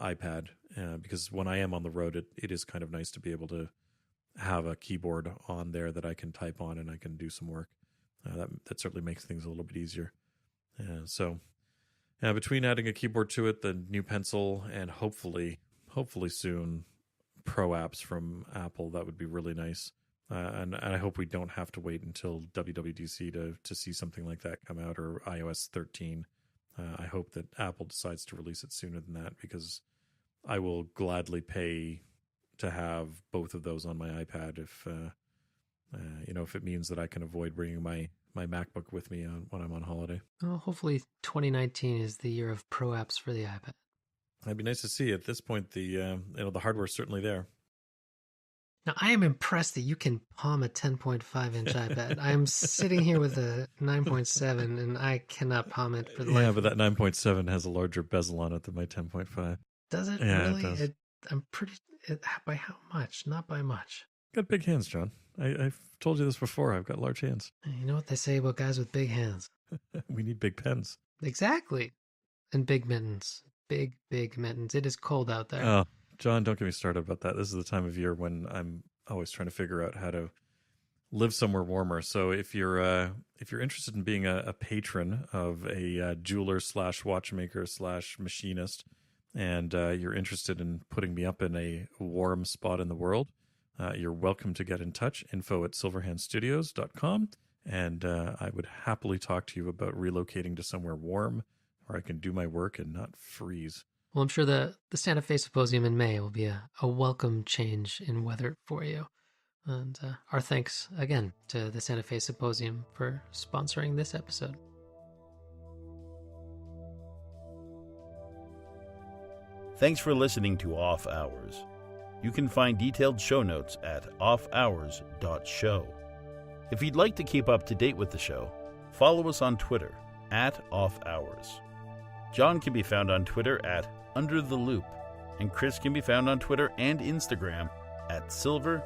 iPad, because when I am on the road, it is kind of nice to be able to have a keyboard on there that I can type on and I can do some work. That certainly makes things a little bit easier. So between adding a keyboard to it, the new pencil, and hopefully soon pro apps from Apple, that would be really nice. And I hope we don't have to wait until WWDC to see something like that come out, or iOS 13. I hope that Apple decides to release it sooner than that, because I will gladly pay to have both of those on my iPad if it means that I can avoid bringing my MacBook with me when I'm on holiday.
Well, hopefully 2019 is the year of pro apps for the iPad.
It'd be nice to see. At this point, the hardware's certainly there.
Now, I am impressed that you can palm a 10.5-inch iPad. I'm sitting here with a 9.7, and I cannot palm it for the life.
Yeah, but that 9.7 has a larger bezel on it than my 10.5.
Does it?
Yeah,
really?
it does.
I'm pretty... by how much? Not by much.
Got big hands, John. I've told you this before. I've got large hands.
You know what they say about guys with big hands?
We need big pens.
Exactly. And big mittens. Big, big mittens. It is cold out there.
Oh, John, don't get me started about that. This is the time of year when I'm always trying to figure out how to live somewhere warmer. So if you're interested in being a patron of a jeweler / watchmaker / machinist, and you're interested in putting me up in a warm spot in the world, you're welcome to get in touch. info@silverhandstudios.com, and I would happily talk to you about relocating to somewhere warm where I can do my work and not freeze.
Well, I'm sure the Santa Fe Symposium in May will be a welcome change in weather for you. And our thanks again to the Santa Fe Symposium for sponsoring this episode.
Thanks for listening to Off Hours. You can find detailed show notes at offhours.show. If you'd like to keep up to date with the show, follow us on Twitter @offhours. John can be found on Twitter @UnderTheLoop, and Chris can be found on Twitter and Instagram @silver_hand.